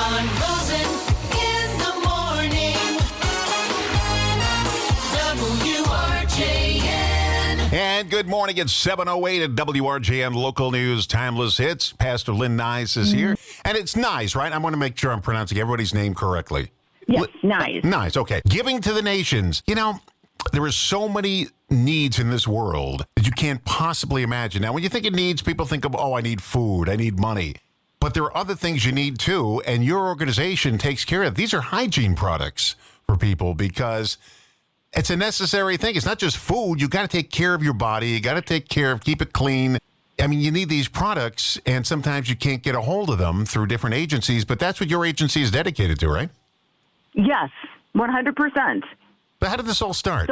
John Rosen in the morning. WRJN. And good morning. It's 7:08 at WRJN Local News Timeless Hits. Pastor Lynn Nice is here. And it's Nice, right? I want to make sure I'm pronouncing everybody's name correctly. Yes, nice. Nice, okay. Giving to the nations. You know, there are so many needs in this world that you can't possibly imagine. Now, when you think of needs, people think of, I need food, I need money. But there are other things you need too, and your organization takes care of. These are hygiene products for people because it's a necessary thing. It's not just food. You got to take care of your body. You got to take care of, keep it clean. I mean, you need these products, and sometimes you can't get a hold of them through different agencies, but that's what your agency is dedicated to, right? Yes, 100%. But how did this all start?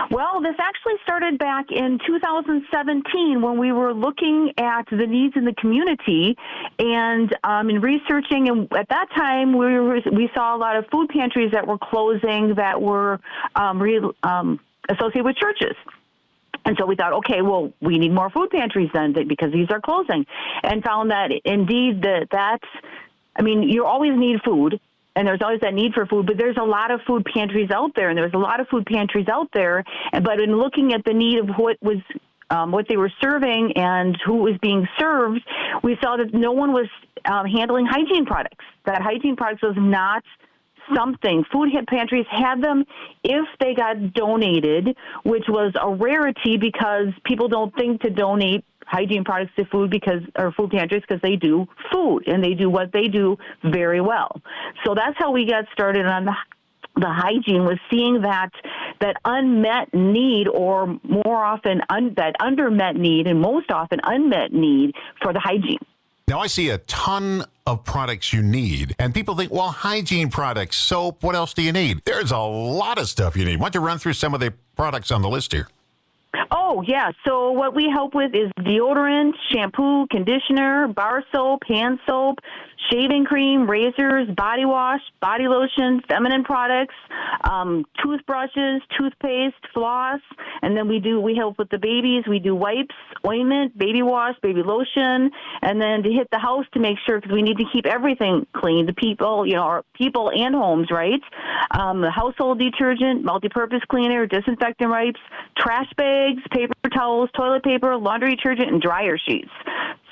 Well, this actually started back in 2017 when we were looking at the needs in the community and in researching. And at that time, we saw a lot of food pantries that were closing that were associated with churches. And so we thought, okay, well, we need more food pantries then because these are closing. And found that indeed you always need food. And there's always that need for food, but there's a lot of food pantries out there, and there's a lot of food pantries out there. But in looking at the need of what they were serving and who was being served, we saw that no one was handling hygiene products. That hygiene products was not something. Food pantries had them if they got donated, which was a rarity because people don't think to donate hygiene products to food food pantries because they do food and they do what they do very well. So that's how we got started on the hygiene, was seeing that unmet need, or more often that undermet need, and most often unmet need for the hygiene. Now, I see a ton of products you need, and people think, well, hygiene products, soap, what else do you need? There's a lot of stuff you need. Why don't you run through some of the products on the list here? Oh, yeah. So what we help with is deodorant, shampoo, conditioner, bar soap, hand soap, shaving cream, razors, body wash, body lotion, feminine products, toothbrushes, toothpaste, floss. And then we help with the babies. We do wipes, ointment, baby wash, baby lotion. And then to hit the house to make sure, because we need to keep everything clean, the people, our people and homes, right? The household detergent, multi-purpose cleaner, disinfectant wipes, trash bags, paper towels, toilet paper, laundry detergent, and dryer sheets.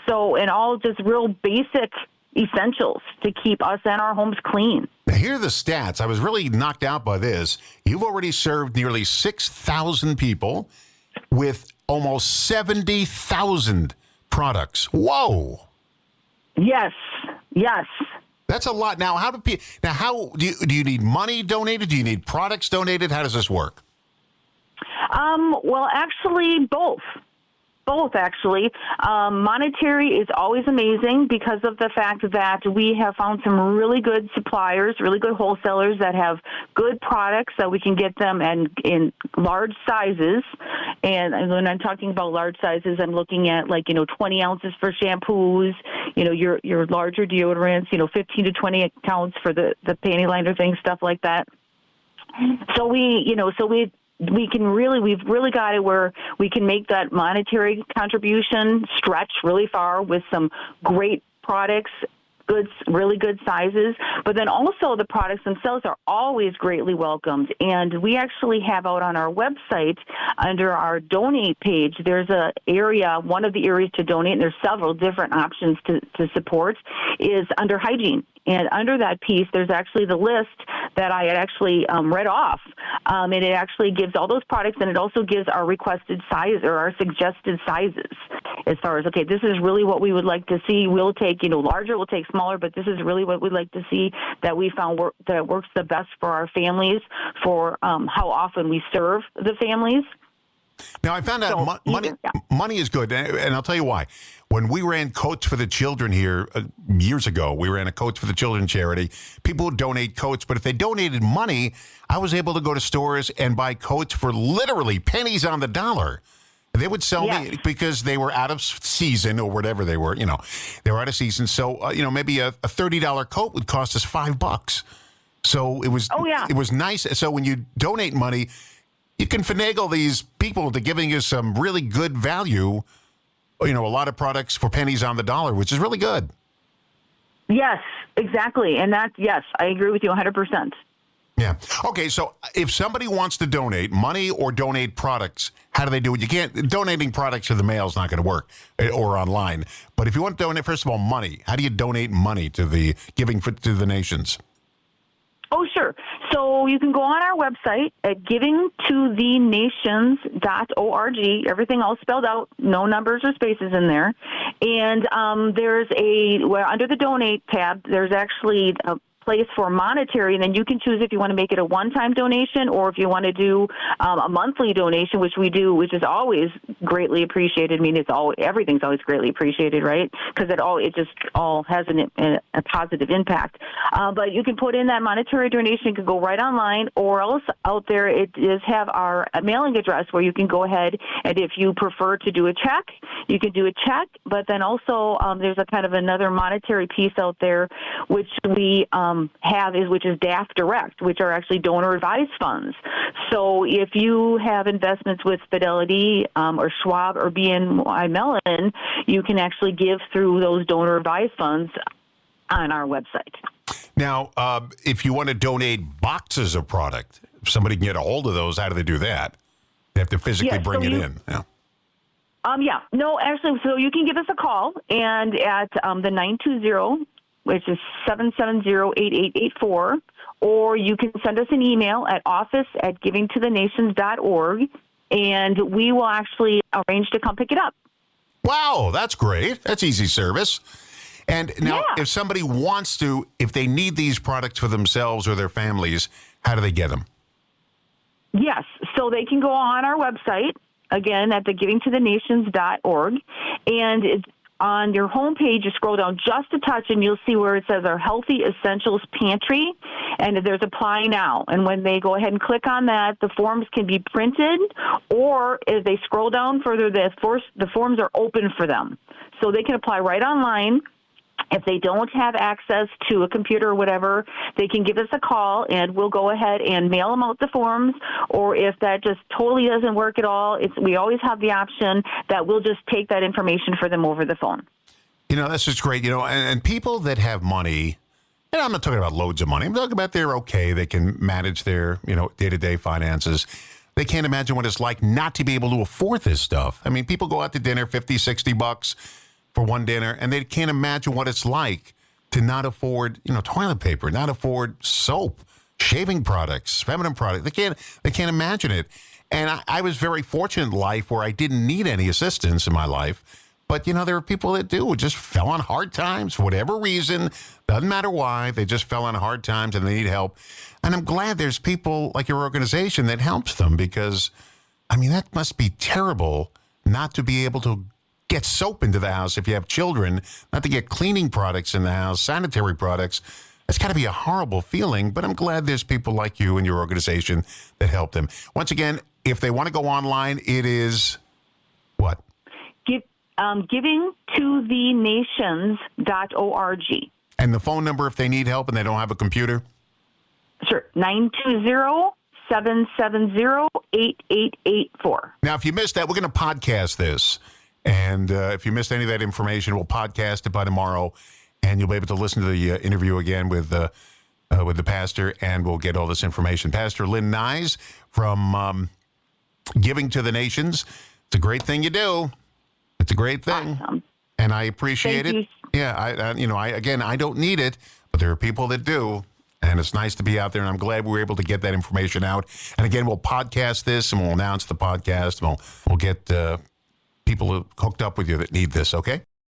So, and all just real basic essentials to keep us and our homes clean. Now, here are the stats. I was really knocked out by this. You've already served nearly 6,000 people with almost 70,000 products. Whoa. Yes. That's a lot. Now, how do you need money donated? Do you need products donated? How does this work? Well, actually, both. Both, actually. Monetary is always amazing because of the fact that we have found some really good suppliers, really good wholesalers that have good products that we can get them in large sizes. And when I'm talking about large sizes, I'm looking at 20 ounces for shampoos, your larger deodorants, 15 to 20 ounces for the panty liner thing, stuff like that. So we've really got it where we can make that monetary contribution stretch really far with some great products, really good sizes. But then also the products themselves are always greatly welcomed. And we actually have out on our website under our donate page, there's a area, one of the areas to donate, and there's several different options to support, is under hygiene. And under that piece, there's actually the list that I had actually read off. And it actually gives all those products, and it also gives our requested size or our suggested sizes as far as, okay, this is really what we would like to see. We'll take, larger, we'll take smaller, but this is really what we'd like to see that we found that works the best for our families, for how often we serve the families. Now, I found out money is good, and I'll tell you why. When we ran Coats for the Children here years ago, we ran a Coats for the Children charity. People would donate coats, but if they donated money, I was able to go to stores and buy coats for literally pennies on the dollar. They would sell me because they were out of season or whatever they were, they were out of season. So, maybe a $30 coat would cost us $5. So it was nice. So when you donate money, you can finagle these people into giving you some really good value, a lot of products for pennies on the dollar, which is really good. Yes, exactly. And yes, I agree with you 100%. Yeah. Okay, so if somebody wants to donate money or donate products, how do they do it? You can't, donating products to the mail is not going to work or online. But if you want to donate, first of all, money, how do you donate money to the to the nations? Oh, sure. So you can go on our website at givingtothenations.org, everything all spelled out, no numbers or spaces in there. And there's under the donate tab, there's actually a place for monetary, and then you can choose if you want to make it a one-time donation or if you want to do a monthly donation, which we do, which is always greatly appreciated. I mean, everything's always greatly appreciated, right? Because it just all has a positive impact. But you can put in that monetary donation. You can go right online, or else out there it does have our mailing address where you can go ahead, and if you prefer to do a check, you can do a check. But then also there's a kind of another monetary piece out there, which we which is DAF Direct, which are actually donor advised funds. So if you have investments with Fidelity or Schwab or BNY Mellon, you can actually give through those donor advised funds on our website. Now, if you want to donate boxes of product, if somebody can get a hold of those, how do they do that? They have to physically bring it in. Yeah. No, actually, so you can give us a call, and at the 920, which is 770-8884, or you can send us an email at office@givingtothenations.org, and we will actually arrange to come pick it up. Wow, that's great. That's easy service. And now, if somebody wants to, if they need these products for themselves or their families, how do they get them? Yes, so they can go on our website, again, at the givingtothenations.org, and it's on your homepage, you scroll down just a touch, and you'll see where it says our Healthy Essentials Pantry, and there's Apply Now. And when they go ahead and click on that, the forms can be printed, or if they scroll down further, the forms are open for them. So they can apply right online. If they don't have access to a computer or whatever, they can give us a call, and we'll go ahead and mail them out the forms. Or if that just totally doesn't work at all, we always have the option that we'll just take that information for them over the phone. You know, that's just great. You know, and people that have money, and I'm not talking about loads of money. I'm talking about they're okay. They can manage their, day-to-day finances. They can't imagine what it's like not to be able to afford this stuff. I mean, people go out to dinner, $50, $60 for one dinner, and they can't imagine what it's like to not afford, toilet paper, not afford soap, shaving products, feminine products. They can't imagine it. And I was very fortunate in life where I didn't need any assistance in my life. But, there are people that do, just fell on hard times for whatever reason. Doesn't matter why. They just fell on hard times and they need help. And I'm glad there's people like your organization that helps them, because, that must be terrible not to be able to get soap into the house if you have children, not to get cleaning products in the house, sanitary products. It's got to be a horrible feeling, but I'm glad there's people like you and your organization that help them. Once again, if they want to go online, it is what? Givingtothenations.org. And the phone number if they need help and they don't have a computer? Sure, 920-770-8884. Now, if you missed that, we're going to podcast this. And if you missed any of that information, we'll podcast it by tomorrow, and you'll be able to listen to the interview again with the pastor, and we'll get all this information. Pastor Lynn Nyes from Giving to the Nations. It's a great thing you do. It's a great thing, awesome. And I appreciate Thank it. you. Yeah, I don't need it, but there are people that do. And it's nice to be out there, and I'm glad we were able to get that information out. And again, we'll podcast this, and we'll announce the podcast, and we'll get people hooked up with you that need this, okay?